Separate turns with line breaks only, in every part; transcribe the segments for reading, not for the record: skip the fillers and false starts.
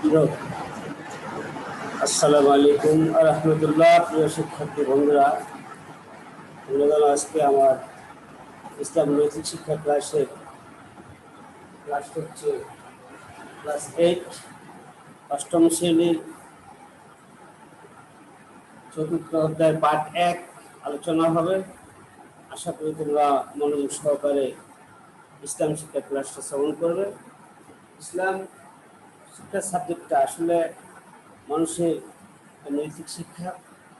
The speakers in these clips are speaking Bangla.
বিরোধ। আসসালামু আলাইকুম রহমতুল্লাহ। প্রিয় শিক্ষার্থী বন্ধুরা, আজকে আমার ইসলাম নৈতিক শিক্ষা ক্লাস হচ্ছে ক্লাস 8 অষ্টম শ্রেণীর চতুর্থ অধ্যায় পার্ট 1 আলোচনা হবে। আশা করি তোমরা মনোযোগ সহকারে ইসলাম শিক্ষা ক্লাসটা শ্রবণ করবে। ইসলাম শিক্ষা সাবজেক্টটা আসলে মানুষের নৈতিক শিক্ষা।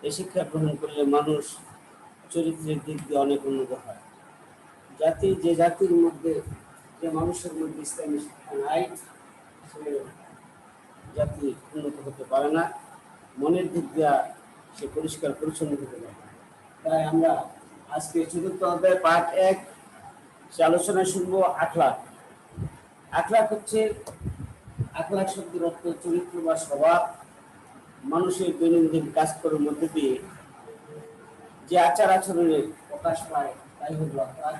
এই শিক্ষা গ্রহণ করলে মানুষ চরিত্রের দিক দিয়ে অনেক উন্নত হয়। জাতির মধ্যে, যে মানুষের মধ্যে ইসলামী শিক্ষা নাই, সে জাতি উন্নত হতে পারে না। মনের দিক দিয়া সে পরিষ্কার পরিচ্ছন্ন হতে পারে। তাই আমরা আজকে চতুর্থ অধ্যায় পার্ট 1 সে আলোচনায় শুনবো আখলাক। আখলাক হচ্ছে, আখলাক শব্দের অর্থ চরিত্র বা স্বভাব। মানুষের দৈনন্দিন কাজকর্মের মধ্যে দিয়ে যে আচার আচরণের প্রকাশ পায় তাই হল আখলাক।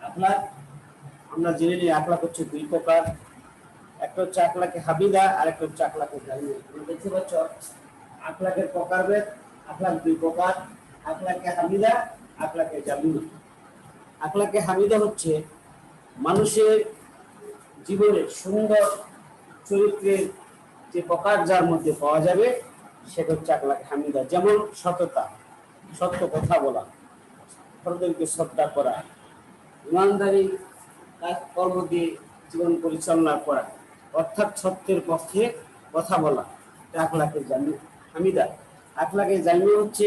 আখলাক আমরা জেনে নিই, আখলাক হচ্ছে দুই প্রকার। একটা হচ্ছে আখলাকে হামিদা, আর একটা হচ্ছে আখলাকে জামিয়া। দেখতে পাচ্ছ আখলাকের প্রকারভেদ। আখলাক দুই প্রকার, আখলাকে হামিদা, আখলাকে জামিয়া। আখলাকে হামিদা হচ্ছে মানুষের জীবনে সুন্দর চরিত্রের যে প্রকার যার মধ্যে পাওয়া যাবে সেটা হচ্ছে আখলাকে হামিদা। যেমন সততা, সত্য কথা বলা, অপরদেরকে শ্রদ্ধা করা, ইমানদারি কাজ কর্ম দিয়ে জীবন পরিচালনা করা, অর্থাৎ সত্যের পক্ষে কথা বলা, আখলাকে হামিদা। আখলাকে জামিয়া হচ্ছে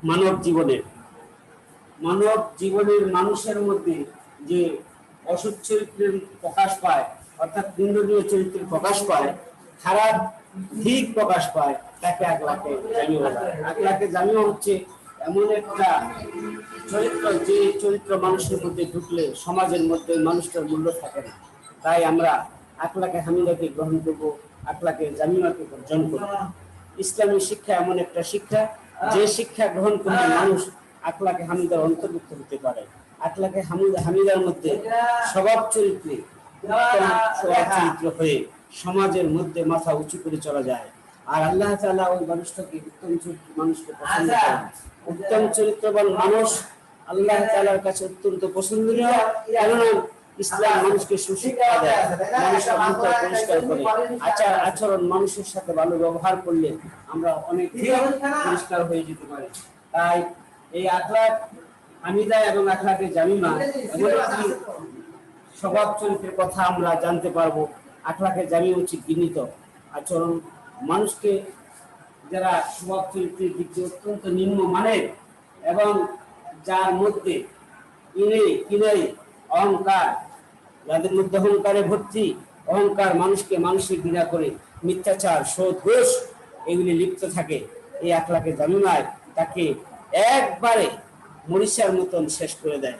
মানব জীবনের মানুষের মধ্যে যে অসৎ চরিত্রের প্রকাশ পায়, অর্থাৎ নিন্দনীয় চরিত্রের প্রকাশ পায়, খারাপ দিক প্রকাশ পায়, তাকে আখলাকে জামিয়া বলা হয়। আখলাকে জামিয়া হচ্ছে এমন একটা চরিত্র, যে চরিত্র মানুষের মধ্যে ঢুকলে সমাজের মধ্যে মানুষটার মূল্য থাকে না। তাই আমরা আখলাকে হামিদাকে গ্রহণ করব, আখলাকে জামিয়াকে বর্জন করব। ইসলামী শিক্ষা এমন একটা শিক্ষা, যে শিক্ষা গ্রহণ করলে মানুষ আখলাকে হামিদার অন্তর্ভুক্ত হতে পারে। আখলাকে হামিদার মধ্যে স্বভাব চরিত্র হয়ে সমাজের মধ্যে মাথা উঁচু করে চলা যায়। আর আল্লাহ তাআলা ওই মানুষটাকে উত্তম চরিত্র মানুষকে পছন্দ করেন। উত্তম চরিত্রবান মানুষ আল্লাহ তাআলার কাছে অত্যন্ত পছন্দনীয়। কেননা ইসলাম মানুষকে সুশিক্ষা দেয়, মানুষের অন্তর পরিষ্কার করে। আচার আচরণ মানুষের সাথে ভালো ব্যবহার করলে আমরা অনেক পরিষ্কার হয়ে যেতে পারি। তাই এই আখলাক হামিদা এবং আখলাকে জামিয়া এমন একটি স্বভাব চরিত্রের কথা আমরা জানতে পারবো। আখলাকে জামিয়া হচ্ছে বিনীত আচরণ। মানুষকে যারা স্বভাব চরিত্রের দিক দিয়ে অত্যন্ত নিম্ন মানের এবং যার মধ্যে অহংকার, যাদের মধ্যে অহংকারে ভর্তি, অহংকার মানুষকে ঘৃণা করে, মিথ্যাচার, সুদ, ঘুষ এগুলি লিপ্ত থাকে, এই আখলাকে জামিয়ায় তাকে একবারে মরিচার মতন শেষ করে দেয়।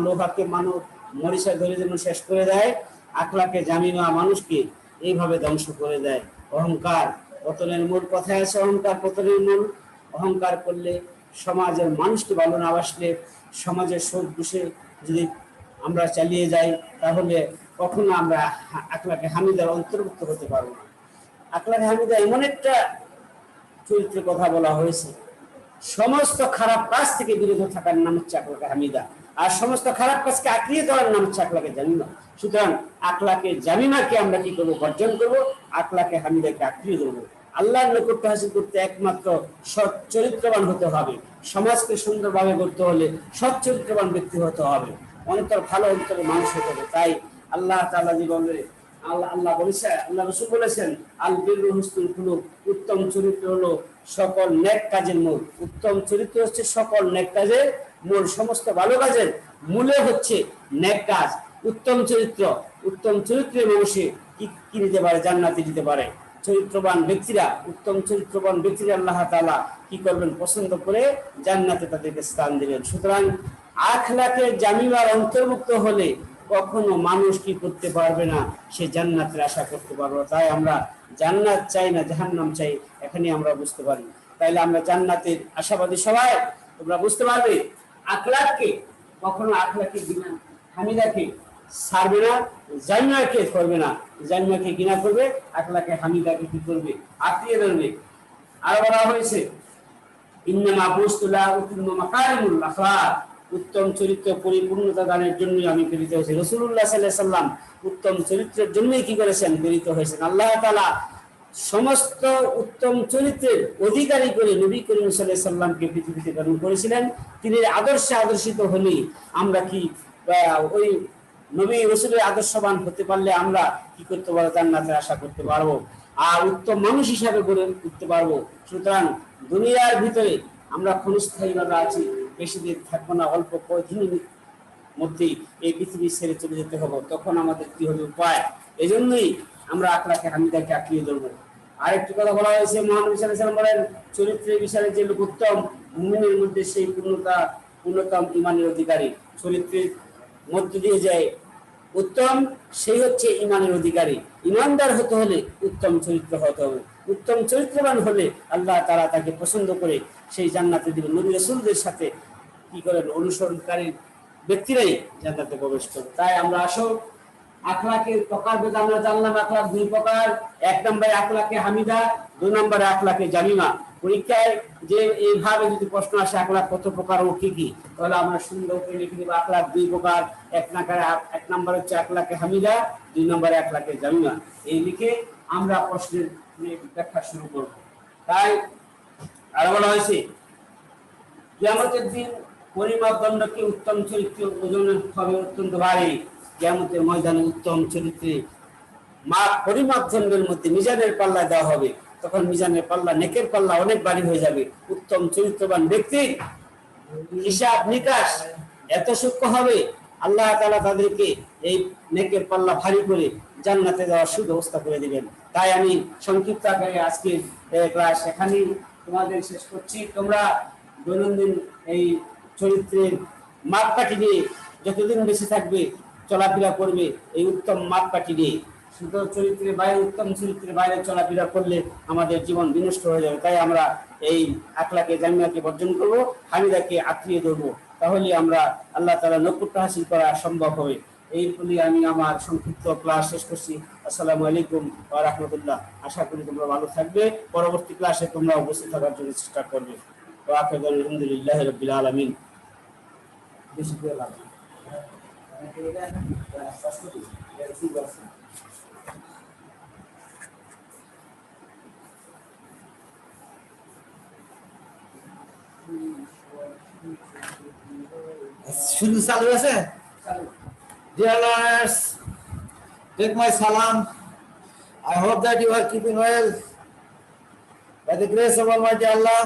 লোহাকে মানুষ মরিচা ধরে যেমন শেষ করে দেয়, আখলাকে জামিয়া মানুষকে এইভাবে ধ্বংস করে দেয়। অহংকার পতনের মূল। কথায় আছে অহংকার পতনের মূল। অহংকার করলে সমাজের মানুষকে ভালো না বাসলে, সমাজের সুদ ঘুষে যদি আমরা চালিয়ে যাই, তাহলে কখনো আমরা আখলাকে হামিদার অন্তর্ভুক্ত হতে পারবো না। আখলাকে হামিদা এমন একটা চরিত্রের কথা বলা হয়েছে, সমস্ত খারাপ কাজ থেকে বিরত থাকার নাম হচ্ছে আখলাকে হামিদা, আর সমস্ত খারাপ কাজকে আঁকড়িয়ে দেওয়ার নাম হচ্ছে আখলাকে জামিয়া। সুতরাং আখলাকে জামিয়াকে আমরা কি করবো? বর্জন করবো। আখলাকে হামিদাকে আঁকড়িয়ে ধরবো। আল্লাহর নৈকট্য হাসিল করতে একমাত্র সৎ চরিত্রবান হতে হবে। সমাজকে সুন্দরভাবে করতে হলে সৎ চরিত্রবান ব্যক্তি হতে হবে। অন্তর ভালো অন্তরের মানুষ হতে হবে। তাই আল্লাহ তাআলা জীবনে আল্লাহ বলেছেন, আল্লাহ রাসূল বলেছেন, আল বিররু হুসনুল খুলুক, উত্তম চরিত্র হলো সকল নেক কাজের মূল। উত্তম চরিত্র হচ্ছে সকল নেক কাজের মূল। সমস্ত ভালো কাজের মূলে হচ্ছে নেক কাজ। উত্তম চরিত্রের মানুষে কি দিতে পারে? জান্নাতে দিতে পারে। উত্তম চরিত্রবান ব্যক্তিরা আল্লাহ তাআলা কি করবেন? পছন্দ করে জান্নাতে তাদেরকে স্থান দিবেন। সুতরাং আখলাকে জামিয়ার অন্তর্ভুক্ত হলে কখনো মানুষ কি করতে পারবে না? সে জান্নাতের আশা করতে পারবে। তাই আমরা জান্নাত চাই না, জাহান্নাম চাই। এখানে আমরা বুঝতে পারি। তাইলে আমরা জান্নাতের আশাবাদী সবাই। তোমরা বুঝতে পারবে আখলাককে, কখনো আখলাকে হামিদাকে ছাড়বে না, জামিমাকে করবে না, জামিমাকে ঘৃণা করবে, আকলাকে হামিদাকে কি করবে, আঁকড়িয়ে ধরবে। আর বলা হয়েছে ইন্নামা বুসতুলা উত্তম মাকারিমুল আখলাক, উত্তম চরিত্র পরিপূর্ণতা দানের জন্যই আমি প্রেরিত হয়েছি। রাসূলুল্লাহ সাল্লাল্লাহু আলাইহি সাল্লাম উত্তম চরিত্রের জন্যই কি করেছেন, প্রেরিত হয়েছেন। আল্লাহ তাআলা সমস্ত উত্তম চরিত্রের অধিকারী করে নবী করিম সাল্লাল্লাহু আলাইহি সাল্লামকে পৃথিবীতে প্রেরণ করেছিলেন। তিনি আদর্শে আদর্শিত হলে আমরা কি ওই নবী রাসূলের আদর্শবান হতে পারলে আমরা কি করতে পারবো, জান্নাতের আশা করতে পারবো, আর উত্তম মানুষ হিসাবে গড়ে উঠতে পারবো। সুতরাং দুনিয়ার ভিতরে আমরা ক্ষণস্থায়ীভাবে আছি, বেশি দিন থাকবো না, অল্প কয়েকদিনের মধ্যেই এই পৃথিবী ছেড়ে চলে যেতে হবে। তখন আমাদের কি হবে উপায়? এই জন্যই আমরা আকলাকে হামিদাকে আঁকড়িয়ে ধরবো। আরেকটি কথা বলা হয়েছে, মহানবী সাল্লাল্লাহু আলাইহি সাল্লাম বলেন, চরিত্রের বিষয়ে যে লোক উত্তম, মুমিনের মধ্যে সেই পূর্ণতম ইমানের অধিকারী। চরিত্রের মধ্য দিয়ে যায় উত্তম, সেই হচ্ছে ইমানের অধিকারী। ইমানদার হতে হলে উত্তম চরিত্র হতে হবে। উত্তম চরিত্রবান হলে আল্লাহ তাআলা তাকে পছন্দ করে সেই জান্নাতে দিবেন। নবী রাসূলদের সাথে কি করেন, অনুসরণকারী ব্যক্তিরাই জান্নাতে প্রবেশ করবে। তাই আমরা আসো, আখলাকের প্রকারভেদ আমরা জানলাম। আখলাক দুই প্রকার, এক নম্বরে আখলাকে হামিদা, দুই নম্বরে আখলাকে জামিমা। পরীক্ষায় যে এইভাবে যদি প্রশ্ন আসে আখলাক কত প্রকার ও কি কি, তাহলে আমরা সুন্দর করে লিখে দেব আখলাক দুই প্রকার। এক নম্বর হচ্ছে আখলাকে হামিদা, দুই নম্বরে আখলাকে জামিমা। এই লিখে আমরা প্রশ্নের ব্যাখ্যা শুরু করব। তাই আরো বলা হয়েছে কিয়ামতের দিন পরিমাপ দণ্ডকে উত্তম চরিত্র ওজন হবে অত্যন্ত ভারী। কিয়ামতের ময়দানে উত্তম চরিত্রে পরিমাপ দণ্ডের মধ্যে মিজানের পাল্লা দেওয়া হবে। তখন মিজানের পাল্লা, নেকের পাল্লা অনেক ভারী হয়ে যাবে। উত্তম চরিত্রবান ব্যক্তির হিসাব নিকাশ এত সূক্ষ্ম হবে, আল্লাহ তাআলা তাদেরকে এই নেকের পাল্লা ভারী করে জান্নাতে যাওয়ার সুব্যবস্থা করে দিবেন। তাই আমি সংক্ষিপ্ত আকারে আজকের ক্লাস এখানেই তোমাদের শেষ করছি। তোমরা দৈনন্দিন এই চরিত্রের মাপকাঠি নিয়ে যতদিন বেঁচে থাকবে চলাফেরা করবে এই উত্তম মাপকাঠি নিয়ে। শুধু চরিত্রের বাইরে, উত্তম চরিত্রের বাইরে চলাফেরা করলে আমাদের জীবন বিনষ্ট হয়ে যাবে। তাই আমরা এই আখলাকে জামিয়াকে বর্জন করব, হামিদাকে আঁকড়িয়ে ধরবো, তাহলে আমরা আল্লাহ তাআলা নৈকট্য হাসিল করা সম্ভব হবে। এই বলে আমি আমার সংক্ষিপ্ত ক্লাস শেষ করছি। আসসালামু আলাইকুম ওয়া রাহমাতুল্লাহ। আশা করি তোমরা ভালো থাকবে। পরবর্তী ক্লাসে তোমরা উপস্থিত থাকার জন্য চেষ্টা করবে। ওয়া আখিরু আলহামদুলিল্লাহি রাব্বিল আলামিন। বেশি করে লাগবে।
শুধু চালু আছে? Dear learners, take my salam. I hope that you are keeping well. By the grace of Almighty Allah,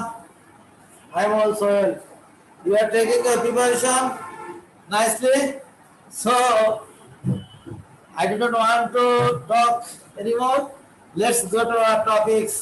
I am also well. You are taking your preparation nicely. So, I do not want to talk anymore. Let's go to our topics.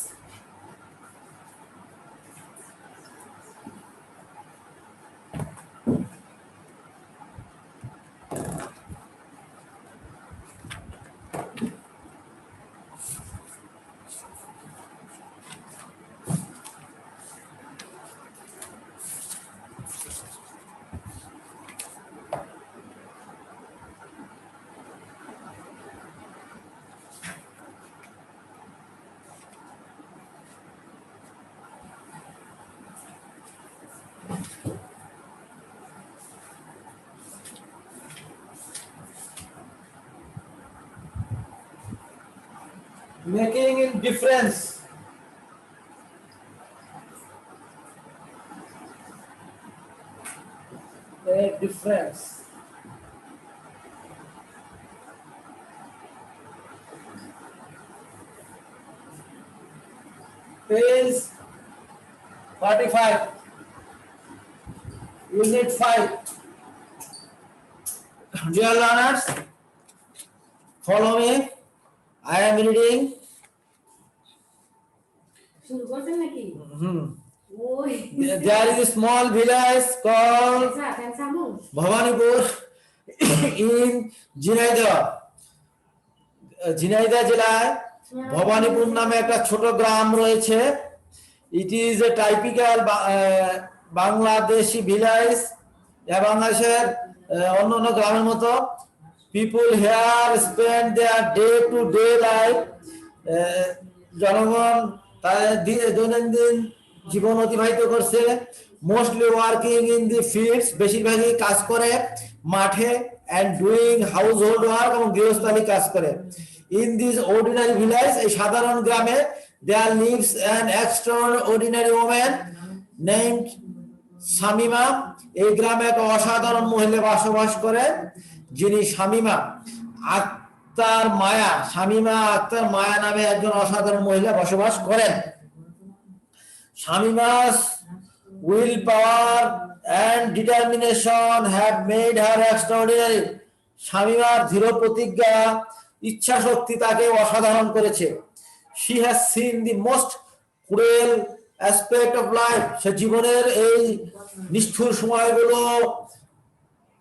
Making a difference. A difference. Page 45, Unit 5. Dear learners, follow me. I am reading. There is a small village called Bhawanipur in Jhinaidah. Jhenaidah জেলায় ভবানীপুর নামে একটা ছোট গ্রাম রয়েছে। It is a typical Bangladeshi village. বাংলাদেশের অন্য অন্য গ্রামের মতো People here spend their day-to-day life. জনগণ তাদের দৈনন্দিন জীবন অতিবাহিত করছে, mostly working in the fields, বেশিরভাগই কাজ করে মাঠে, and doing house hold work, এবং গৃহস্থালী কাজ করে। ইন দিস অর্ডিনারি ভিলেজ, এই সাধারণ গ্রামে, there lives an extraordinary woman named Shamima, এই গ্রামে একটা অসাধারণ মহিলা বসবাস করে যিনি শামিমা আক্তার মায়া, শামিমা আক্তার মায়া নামে একজন অসাধারণ মহিলা বসবাস করেন। Shamima's will power and determination have made her extraordinary, শামিমার দৃঢ় প্রতিজ্ঞা, ইচ্ছা শক্তি তাকে অসাধারণ করেছে। She has seen the most cruel aspect of life, সে জীবনের এই নিষ্ঠুর সময়গুলো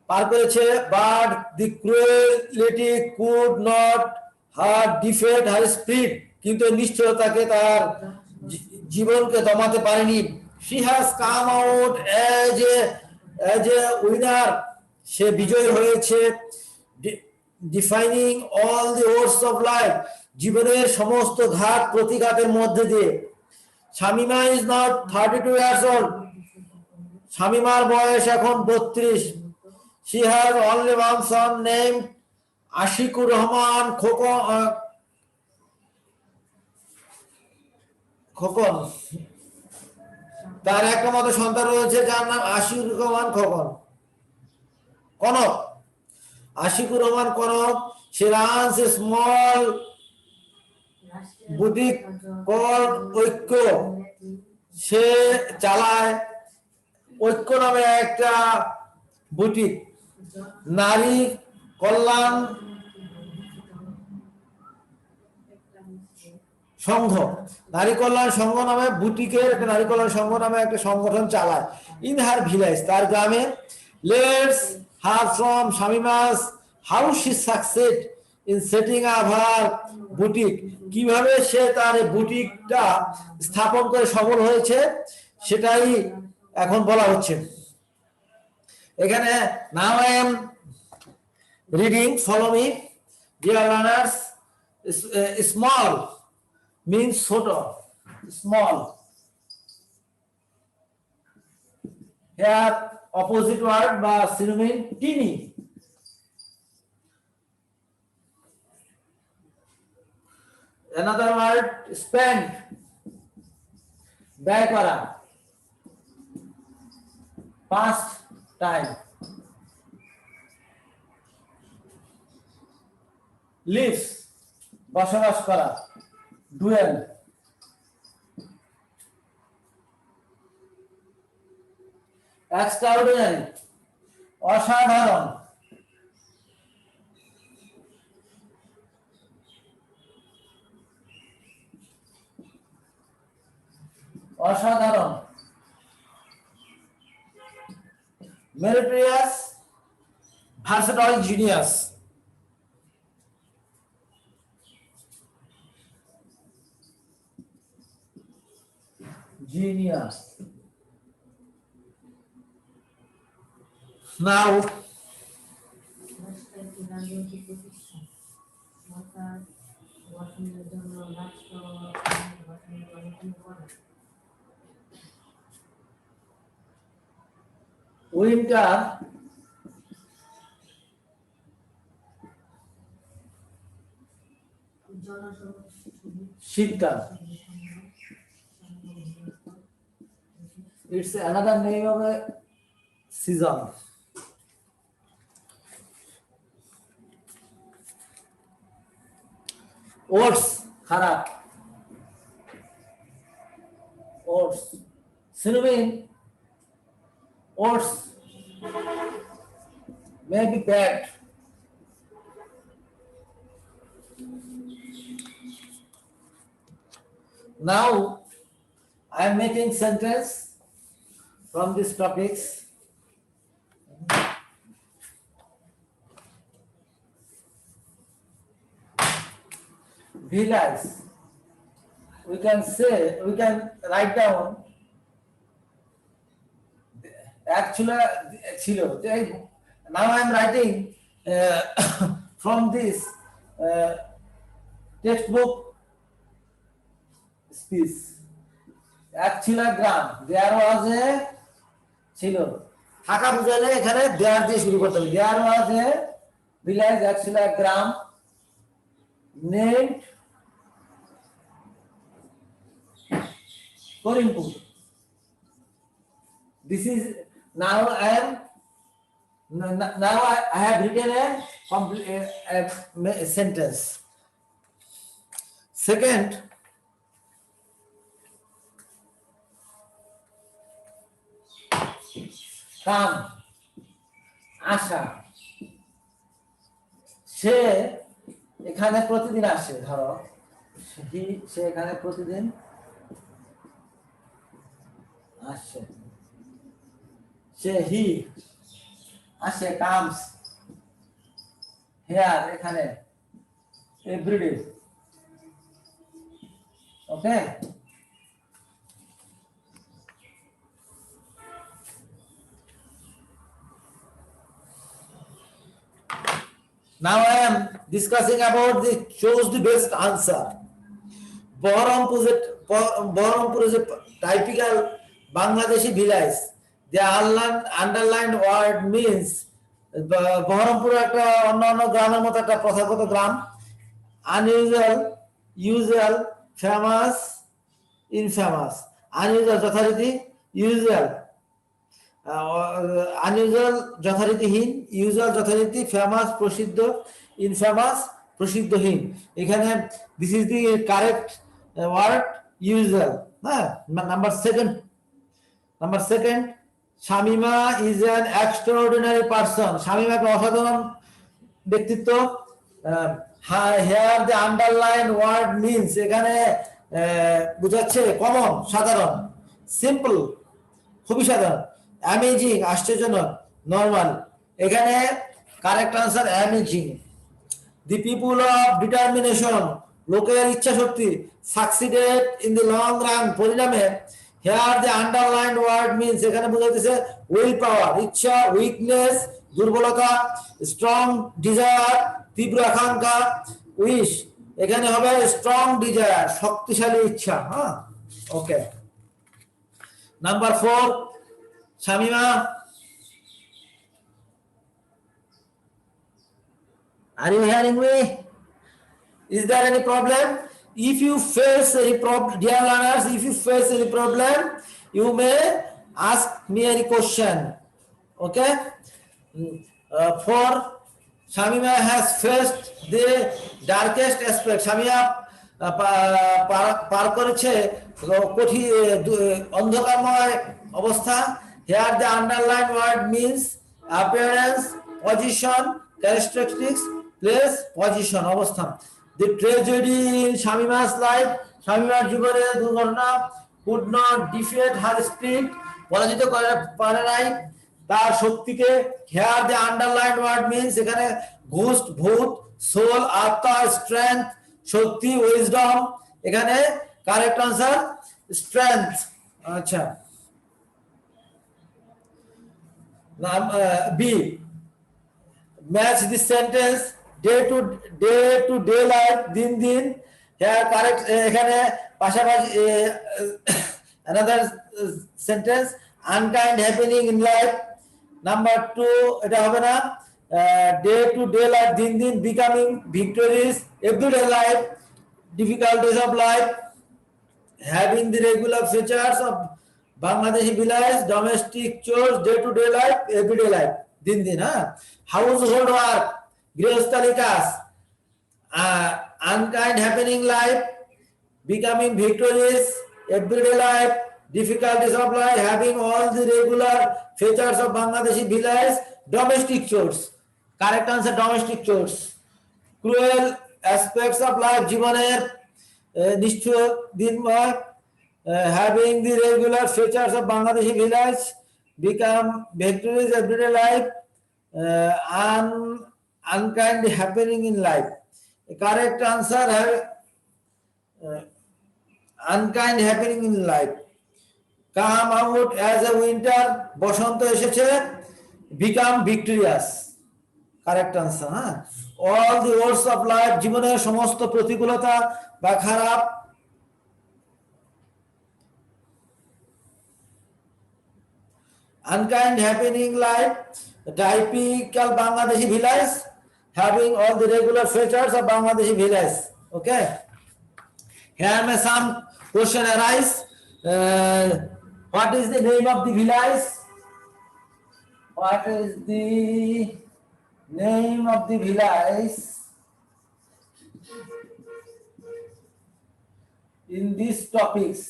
পার করেছে। But the cruelty could not her defeat her spirit, কিন্তু নিষ্ঠুরতাকে তার জীবনকে দমাতে পারেনি। She has come out as a winner, সে বিজয়ী হয়েছে। Defining all the odds of life, জীবনের সমস্ত ঘাত প্রতিঘাতের মধ্যে দিয়ে। Shamima is not 32 years old, শামিমার বয়স এখন 32। She has only one son named Ashikur Rahman Khokon, তার একটা মাত্র সন্তান রয়েছে যার নাম আশিকুর রহমান কনক। আশিকুর রহমান কনক, সে runs a small boutique called ঐক্য, সে চালায় ঐক্য নামে একটা বুটিক, নারী কল্যাণ সংঘ, নারী কল্যাণ সংঘ নামে বুটিকের একটা নারী কল্যাণ সংঘ নামে একটা সংগঠন চালায়। ইন হার ভিলেজ, তার গ্রামে। Let's her from Shamima's how she succeed in setting up her boutique, কিভাবে সে তার বুটিকটা স্থাপন করে সফল হয়েছে সেটাই এখন বলা হচ্ছে এখানে। Now I am reading, follow me dear learners. Small means ছোট, small. Here opposite word বা synonym teeny. Another word spend, ব্যয় করা, past time. Lives, বসবাস করা, dwell. Extraordinary, অসাধারণ। অসাধারণ। Meritorious, versatile, genius. Genius. Now, winter, শীতকাল, it's another name of a season. Oats, খারাপ, oats, synonym oats may be bad. Now I am making sentence from these topics. Village, we can say, we can write down actually ছিল। Now I am writing from this textbook speech. এক ছিল গ্রাম, দেয়ার ওয়াজ এ ছিল, থাকা বুঝালে এখানে দেয়ার দিয়ে শুরু করতে হবে। দেয়ার ওয়াজ এ ভিলেজ, এক ছিল এক গ্রাম, named Karimpur. This is now I have written a complete a sentence. Second, কাম, আশা। সে এখানে প্রতিদিন আসে, ধরো সে এখানে প্রতিদিন আসে, সে হি আসে, কামস হেয়ার এখানে everyday. Okay, now I am discussing about the chose the best answer. Baharampur is a typical Bangladeshi village. The underlined word means Baharampur একটা অন্যান্য গ্রামের মতো একটা প্রথাগত গ্রাম। unusual, usual, famous, infamous. unusual যথারীতি, usual unusual যথারীতিহীন, usual যথারীতি, famous প্রসিদ্ধ, infamous প্রসিদ্ধহীন। এখানে this is the correct word usual। হ্যাঁ, number second, Shamima is an extraordinary person। Shamima একটা অসাধারণ ব্যক্তিত্ব। here the underlined word means এখানে বোঝাচ্ছে কমন, সাধারণ, সিম্পল খুবই সাধারণ, অ্যামেজিং আশ্চর্যজনক, নরমাল। এখানে correct answer amazing. The people of determination লোকের ইচ্ছা শক্তি, succeeded in the long run পরিণামে। Here the underlined word means এখানে বোঝাইতেছে উইল পাওয়ার ইচ্ছা, উইকনেস দুর্বলতা, স্ট্রং ডিজায়ার তীব্র আকাঙ্ক্ষা, উইশ এখানে হবে স্ট্রং ডিজায়ার শক্তিশালী ইচ্ছা। হ্যাঁ, okay. Number 4, Shamima, are you hearing me? Is there any problem? If you face any problem, dear learners, if you face any problem, you may ask me any question. Okay? For Shamima has faced the darkest aspect. Shamima পার করেছে কঠিন অন্ধকারময় অবস্থা। Here the underlined word means appearance, position, characteristics, place, position, অবস্থান। The tragedy in Shamima's life, শামিমার জীবনে দুর্ঘটনা could not defeat her spirit, পরাজিত করে পারে নাই তার শক্তিকে। Here the underlined word means এখানে ঘোস্ট ভূত, সোল আত্মা, স্ট্রেংথ শক্তি, উইজডম এখানে কারেক্ট আনসার স্ট্রেংথ। আচ্ছা, B, match this sentence day to day life, din din। here correct এখানে পাশাপাশি another sentence unkind happening in life। number 2 এটা হবে না, day to day life, din din, becoming victorious, everyday life, difficulties of life, having the regular features of Bangladeshi village, domestic chores, day-to-day life, everyday life, din din, household work, grihosthali kaaj, unkind happening life, becoming victorious, everyday life, difficulties of life, having all the regular features of Bangladeshi village, domestic chores, correct answer domestic chores, cruel aspects of life, জীবনের নিষ্ঠুর দিনময়, having the regular features of Bangladeshi village, become victorious everyday life, unkind happening in life. The correct answer have unkind happening in life. Come out as a winter, বসন্ত এসেছে, become victorious. Correct answer. all the words of life, জীবনের সমস্ত প্রতিকূলতা বা খারাপ unkind happening like typical Bangladeshi village having all the regular features of Bangladeshi village. Okay. Here may some question arise. What is the name of the village? What is the name of the village in these topics?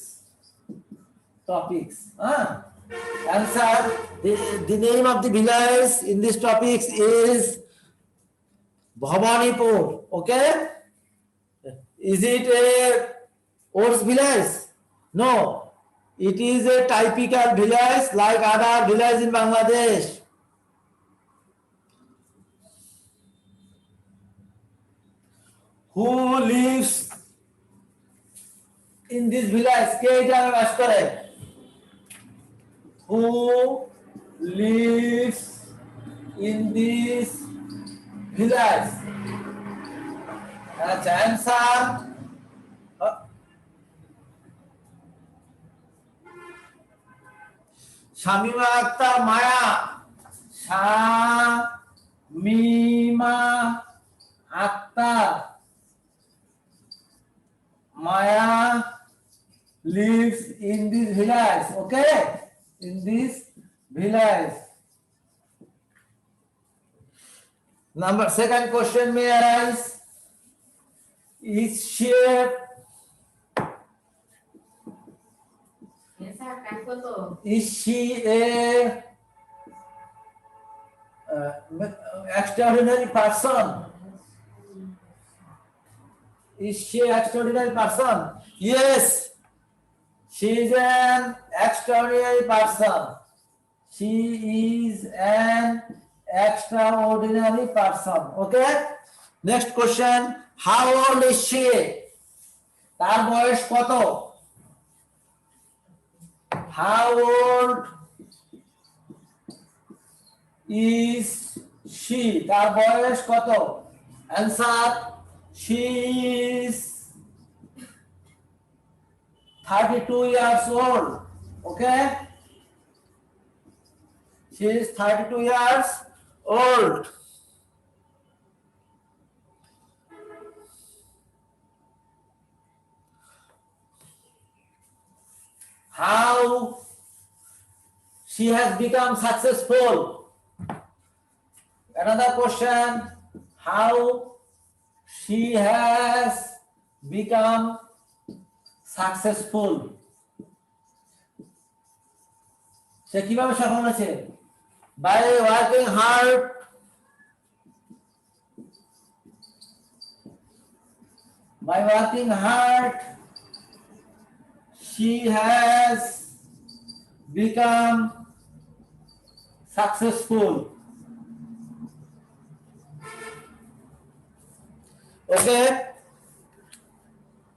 Answer. The name of the village in these topics is Bhavanipur. Okay. Is it a Ors village? No. It is a typical village like other villages in Bangladesh. Who lives in this village? Who lives in this village? Answer. Shamima Akhtar Maya. Shamima Akhtar Maya lives in this village. Okay, in this village. Second question may arise. Is she a extraordinary person? Is she an extraordinary person? Yes, she is an extraordinary person. She is an extraordinary person. Okay. Next question. How old is she? তার বয়স কত? How old is she? তার বয়স কত? Answer. She is 32 years old. Okay. She is 32 years old. How she has become successful? Another question. How she has become successful? সে কিভাবে সফল হয়েছে? By working hard, she has become successful. Okay.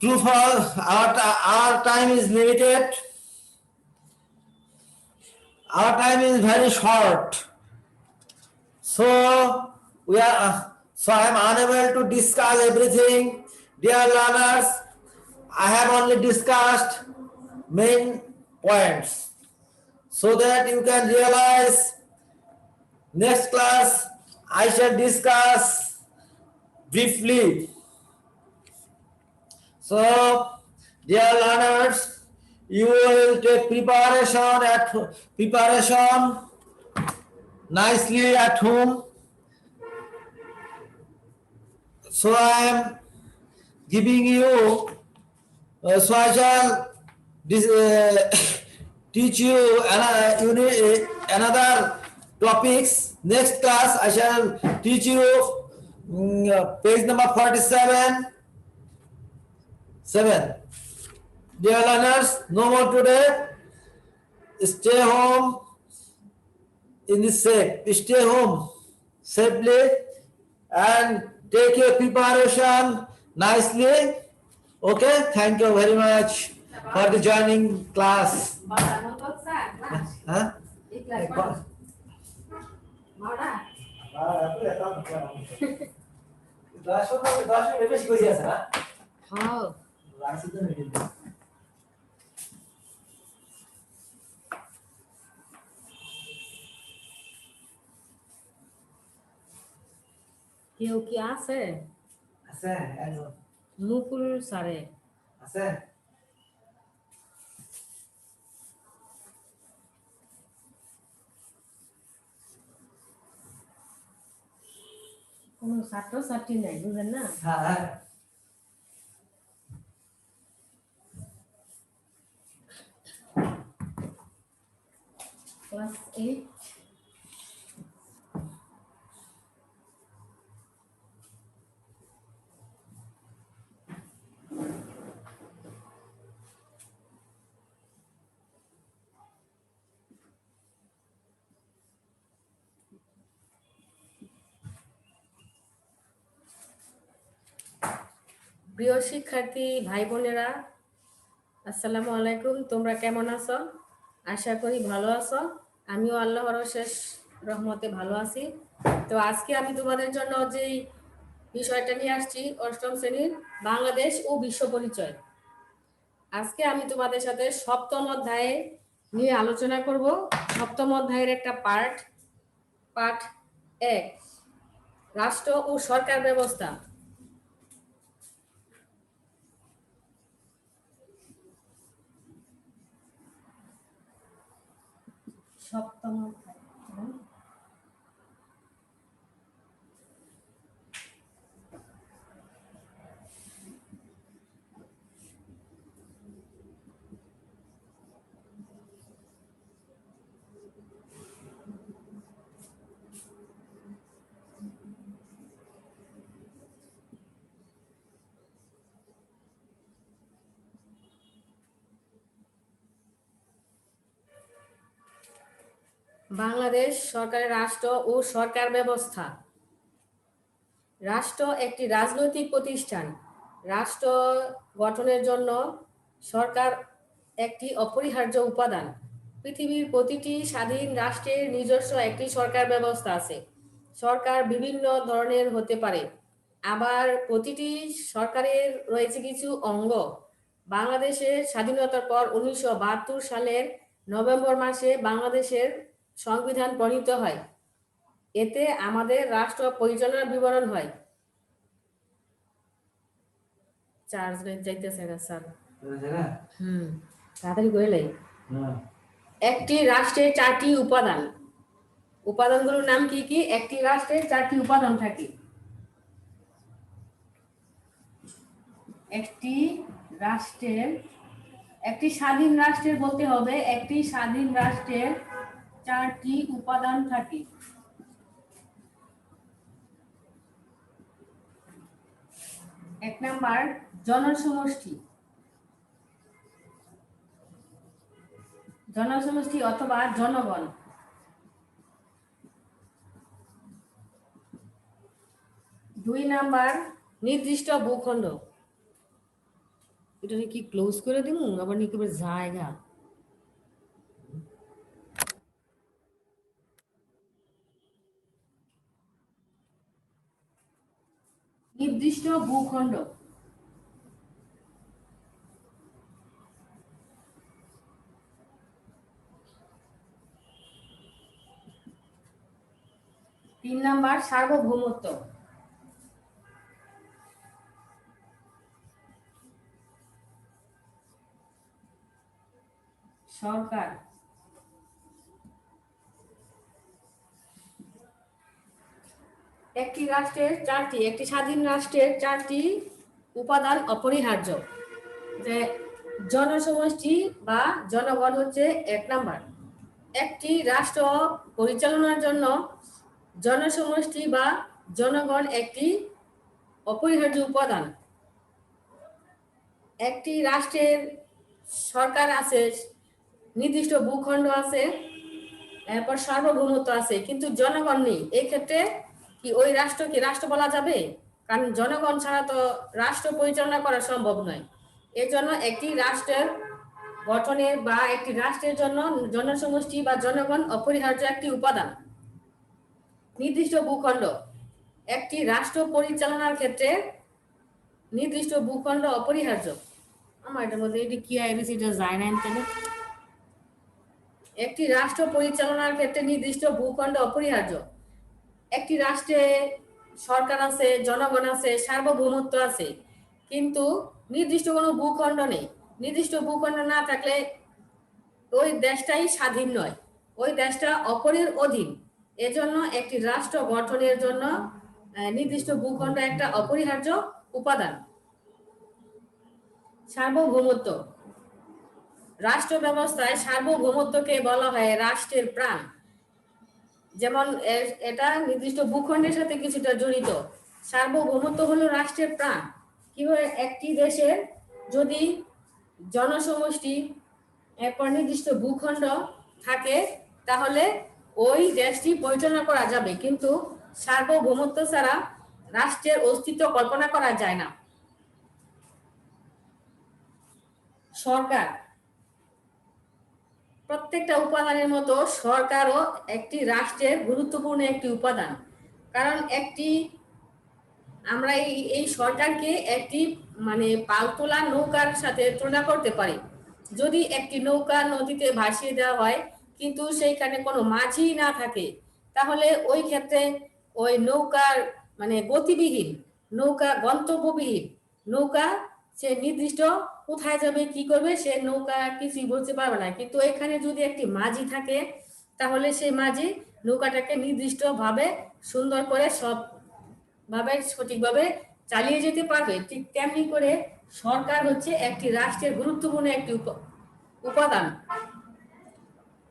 True for our time is limited. Our time is very short. So I am unable to discuss everything. Dear learners, I have only discussed main points so that you can realize. Next class I shall discuss briefly. So dear learners, you will take preparation nicely at home. So I am giving you so I shall teach you another topics. Next class I shall teach you page number 47. Dear learners, no more today. Stay home in the safe. Stay home safely and take your preparation nicely. Okay, thank you very much for the joining class. Huh? 10 minute বেশি কইছি আছে না
হ্যাঁ
রাখছি তো মিনিট
কেউ কি আছে
আছে একজন
মুকুল স্যারে
আছে
কোনো ছাত্র ছাত্রী নাই বুঝলেন না
হ্যাঁ হ্যাঁ
ক্লাস 8 প্রিয় শিক্ষার্থী ভাই বোনেরা আসসালামু আলাইকুম তোমরা কেমন আছো আশা করি ভালো আছো আমিও আল্লাহর অশেষ রহমতে ভালো আছি তো আজকে আমি তোমাদের জন্য যে বিষয়টা নিয়ে আসছি অষ্টম শ্রেণীর বাংলাদেশ ও বিশ্ব পরিচয় আজকে আমি তোমাদের সাথে সপ্তম অধ্যায়ে নিয়ে আলোচনা করব সপ্তম অধ্যায়ের একটা পাঠ 1 রাষ্ট্র ও সরকার ব্যবস্থা সপ্তম অধ্যায় বাংলাদেশ সরকারের রাষ্ট্র ও সরকার ব্যবস্থা রাষ্ট্র একটি রাজনৈতিক প্রতিষ্ঠান রাষ্ট্র গঠনের জন্য সরকার একটি অপরিহার্য উপাদান পৃথিবীর প্রতিটি স্বাধীন রাষ্ট্রের নিজস্ব একটি সরকার ব্যবস্থা আছে সরকার বিভিন্ন ধরনের হতে পারে আবার প্রতিটি সরকারের রয়েছে কিছু অঙ্গ বাংলাদেশের স্বাধীনতার পর 1972 সালের নভেম্বর মাসে বাংলাদেশের সংবিধান প্রণীত হয় এতে আমাদের রাষ্ট্র পরিচালনার বিবরণ হয় চার্জ যাইতেছে না স্যার তাড়াতাড়ি করে লাই একটি রাষ্ট্রের 4টি উপাদান উপাদানগুলোর নাম কি কি একটি রাষ্ট্রের 4টি উপাদান থাকে একটি স্বাধীন রাষ্ট্রের বলতে হবে একটি স্বাধীন রাষ্ট্রের 4টি উপাদান থাকে 1 নাম্বার জনসমষ্টি অথবা জনগণ 2 নাম্বার নির্দিষ্ট ভূখণ্ড এটা কি ক্লোজ করে দিব আবার নিকেবে জায়গা নির্দিষ্ট ভূখণ্ড 3 নাম্বার সার্বভৌমত্ব সরকার একটি স্বাধীন রাষ্ট্রের 4টি উপাদান অপরিহার্য যে জনসমষ্টি বা জনগণ হচ্ছে 1 নাম্বার একটি রাষ্ট্র পরিচালনার জন্য জনসমষ্টি বা জনগণ একটি অপরিহার্য উপাদান একটি রাষ্ট্রের সরকার আছে নির্দিষ্ট ভূখণ্ড আছে এরপর সার্বভৌমত্ব আছে কিন্তু জনগণ নেই এই ক্ষেত্রে কি ওই রাষ্ট্রকে রাষ্ট্র বলা যাবে কারণ জনগণ ছাড়া তো রাষ্ট্র পরিচালনা করা সম্ভব নয় এজন্য একটি রাষ্ট্রের গঠনের বা একটি রাষ্ট্রের জন্য জনসমষ্টি বা জনগণ অপরিহার্য একটি উপাদান নির্দিষ্ট ভূখণ্ড একটি রাষ্ট্র পরিচালনার ক্ষেত্রে নির্দিষ্ট ভূখণ্ড অপরিহার্য। আমার এটার মধ্যে এটি কি আইবিসি এটা যায় না এখানে। একটি রাষ্ট্র পরিচালনার ক্ষেত্রে নির্দিষ্ট ভূখণ্ড অপরিহার্য। একটি রাষ্ট্রে সরকার আছে, জনগণ আছে, সার্বভৌমত্ব আছে, কিন্তু নির্দিষ্ট কোনো ভূখণ্ড নেই। নির্দিষ্ট ভূখণ্ড না থাকলে ওই দেশটাই স্বাধীন নয়, ওই দেশটা অপরের অধীন। এজন্য একটি রাষ্ট্র গঠনের জন্য নির্দিষ্ট ভূখণ্ড একটা অপরিহার্য উপাদান। সার্বভৌমত্ব। রাষ্ট্র ব্যবস্থায় সার্বভৌমত্বকে বলা হয় রাষ্ট্রের প্রাণ। যেমন এটা নির্দিষ্ট ভূখণ্ডের সাথে কিছুটা জড়িত। সার্বভৌমত্ব হলো রাষ্ট্রের প্রাণ। কিভাবে একটি দেশের যদি জনসমষ্টি এরপর নির্দিষ্ট ভূখণ্ড থাকে তাহলে ওই দেশটি পরিচালনা করা যাবে, কিন্তু সার্বভৌমত্ব ছাড়া রাষ্ট্রের অস্তিত্ব কল্পনা করা যায় না। সরকার। প্রত্যেকটা উপাদানের মতো সরকারও একটি রাষ্ট্রের গুরুত্বপূর্ণ একটি উপাদান। কারণ আমরা এই সরকারকে একটি মানে পালতোলা নৌকার সাথে তুলনা করতে পারি। যদি একটি নৌকা নদীতে ভাসিয়ে দেওয়া হয় কিন্তু সেইখানে কোনো মাঝি না থাকে, তাহলে ওই ক্ষেত্রে ওই নৌকার মানে গতিবিহীন নৌকা, গন্তব্যবিহীন নৌকা, সে নির্দিষ্ট কোথায় যাবে কি করবে সে নৌকা কিছুই বলতে পারবে না। কিন্তু এখানে যদি একটি মাঝি থাকে তাহলে সেই মাঝি নৌকাটাকে নির্দিষ্টভাবে সুন্দর করে সব ভাবে সঠিকভাবে চালিয়ে যেতে পারবে। ঠিক তেমনি করে সরকার হচ্ছে একটি রাষ্ট্রের গুরুত্বপূর্ণ একটি উপাদান।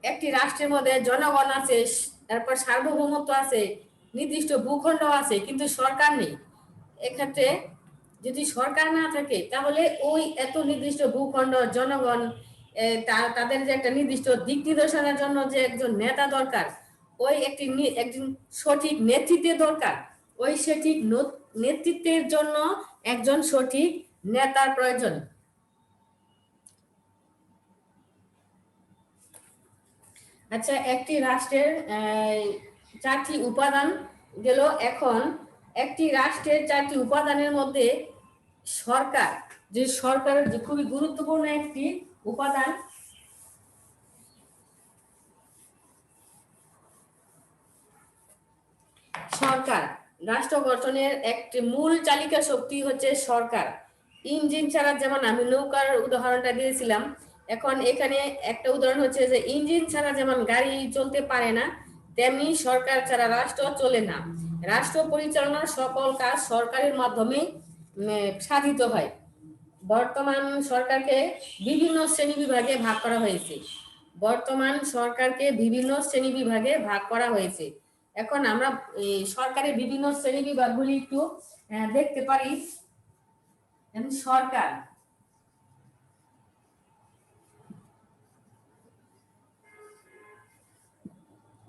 একটি রাষ্ট্রের মধ্যে জনগণ আছে, তারপর সার্বভৌমত্ব আছে, নির্দিষ্ট ভূখণ্ড আছে, কিন্তু সরকার নেই। এক্ষেত্রে যদি সরকার না থাকে তাহলে ওই এত নির্দিষ্ট ভূখণ্ড জনগণ তাদের যে একটা নির্দিষ্ট দিক নির্দেশনার জন্য যে একজন নেতা দরকার, ওই একজন সঠিক নেতৃত্বের দরকার। ওই সঠিক নেতৃত্বের জন্য একজন সঠিক নেতার প্রয়োজন। আচ্ছা, একটি রাষ্ট্রের 4টি উপাদান গেল। এখন একটি রাষ্ট্রের 4টি উপাদানের মধ্যে সরকারের যে খুবই গুরুত্বপূর্ণ একটি উপাদান, সরকার। রাষ্ট্র গঠনের একটি মূল চালিকা শক্তি হচ্ছে সরকার। ইঞ্জিন ছাড়া, যেমন আমি নৌকার উদাহরণটা দিয়েছিলাম, এখন এখানে একটা উদাহরণ হচ্ছে যে ইঞ্জিন ছাড়া যেমন গাড়ি চলতে পারে না, তেমনি সরকার ছাড়া রাষ্ট্র চলে না। রাষ্ট্র পরিচালনার সকল কাজ সরকারের মাধ্যমে সাধিত হয়। বর্তমান সরকারকে বিভিন্ন শ্রেণীবিভাগে ভাগ করা হয়েছে। এখন আমরা সরকারের বিভিন্ন শ্রেণীবিভাগগুলি একটু দেখতে পারি। সরকার,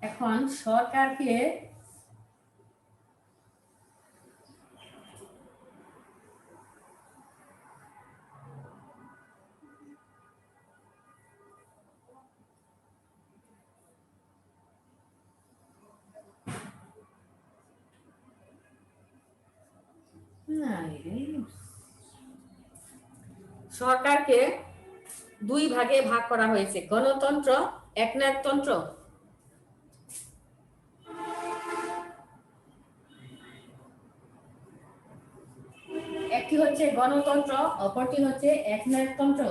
এখন সরকারকে সরকারকে 2 ভাগে ভাগ করা হয়েছে: গণতন্ত্র, একনায়কতন্ত্র। একটি হচ্ছে গণতন্ত্র, অপরটি হচ্ছে একনায়কতন্ত্র।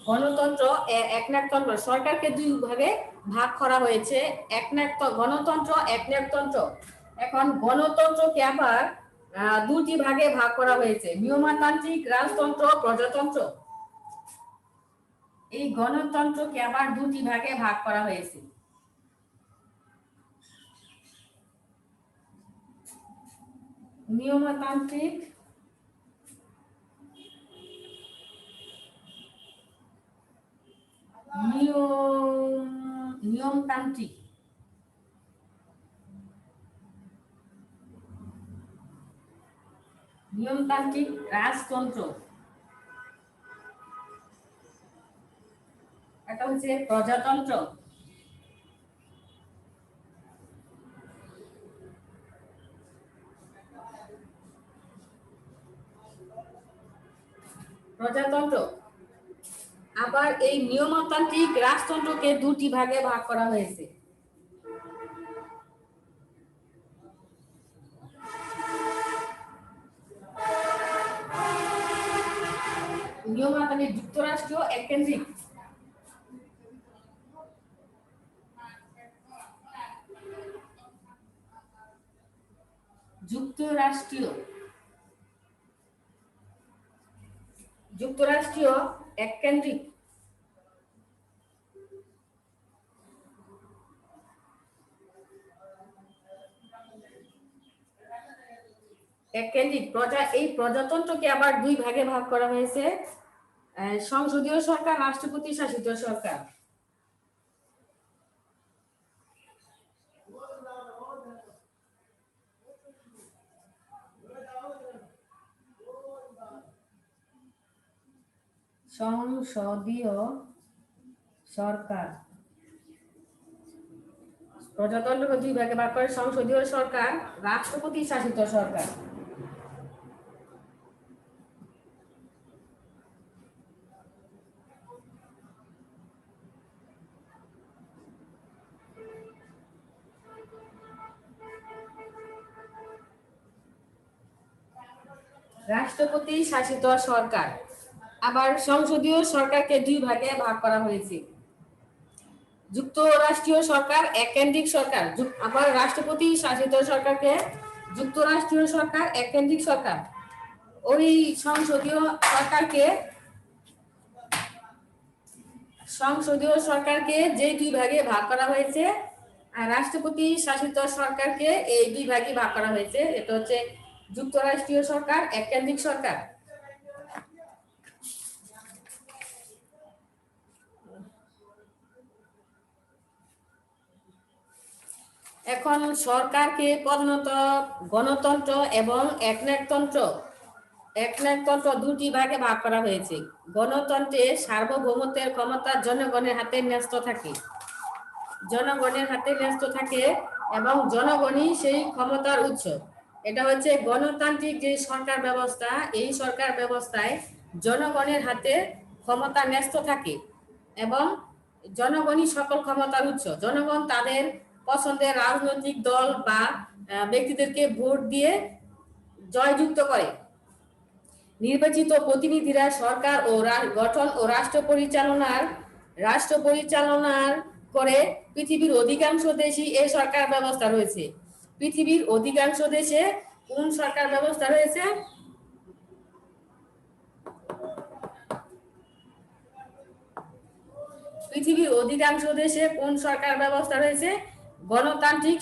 গণতন্ত্র, একনায়কতন্ত্র। সরকারকে 2 ভাগে ভাগ করা হয়েছে: গণতন্ত্র, একনায়কতন্ত্র। এখন গণতন্ত্রকে আবার 2টি ভাগে ভাগ করা হয়েছে: নিয়মতান্ত্রিক রাজতন্ত্র, প্রজাতন্ত্র। এই গণতন্ত্রকে আবার 2টি ভাগে ভাগ করা হয়েছে: নিয়মতান্ত্রিক নিয়মতান্ত্রিক রাজতন্ত্র। হচ্ছে প্রজাতন্ত্র। প্রজাতন্ত্র। আবার এই নিয়মতান্ত্রিক রাজতন্ত্রকে দুটি ভাগে ভাগ করা হয়েছে। নিয়মতান্ত্রিক যুক্তরাষ্ট্রীয় এককেন্দ্রিক। যুক্তরাষ্ট্রীয় এককেন্দ্রিক। এককেন্দ্রিক এই প্রজাতন্ত্রকে আবার দুই ভাগে ভাগ করা হয়েছে, সংসদীয় সরকার, রাষ্ট্রপতি শাসিত সরকার। সংসদীয় সরকার। প্রজাতন্ত্রকে দুই ভাগে ভাগ করে সংসদীয় সরকার, রাষ্ট্রপতি শাসিত সরকার। রাষ্ট্রপতি শাসিত সরকার। আবার সংসদীয় সরকারকে দুই ভাগে ভাগ করা হয়েছে, যুক্তরাষ্ট্রীয় সরকার, এককেন্দ্রিক সরকার। আবার রাষ্ট্রপতি শাসিত সরকারকে যুক্তরাষ্ট্রীয় সরকার, এককেন্দ্রিক সরকার। ওই সংসদীয় সরকারকে যে দুই ভাগে ভাগ করা হয়েছে, আর রাষ্ট্রপতি শাসিত সরকারকে এই দুই ভাগে ভাগ করা হয়েছে। এটা হচ্ছে যুক্তরাষ্ট্রীয় সরকার, এককেন্দ্রিক সরকার। এখন সরকারকে প্রধানত গণতন্ত্র এবং একনায়কতন্ত্র দুটি ভাগে ভাগ করা হয়েছে। গণতন্ত্রে সার্বভৌমত্বের ক্ষমতা জনগণের হাতে ন্যস্ত থাকে এবং জনগণই সেই ক্ষমতার উৎস। এটা হচ্ছে গণতান্ত্রিক যে সরকার ব্যবস্থা, এই সরকার ব্যবস্থায় জনগণের হাতে ক্ষমতা ন্যস্ত থাকে এবং জনগণই সকল ক্ষমতার উৎস। জনগণ তাদের পছন্দের রাজনৈতিক দল বা ব্যক্তিদেরকে ভোট দিয়ে জয়যুক্ত করে। নির্বাচিত প্রতিনিধিরা সরকার ও গঠন ও রাষ্ট্র পরিচালনার করে। পৃথিবীর অধিকাংশ দেশেই এই সরকার ব্যবস্থা রয়েছে। পৃথিবীর অধিকাংশ দেশে কোন সরকার ব্যবস্থা রয়েছে? পৃথিবীর অধিকাংশ দেশে কোন সরকার ব্যবস্থা রয়েছে? গণতান্ত্রিক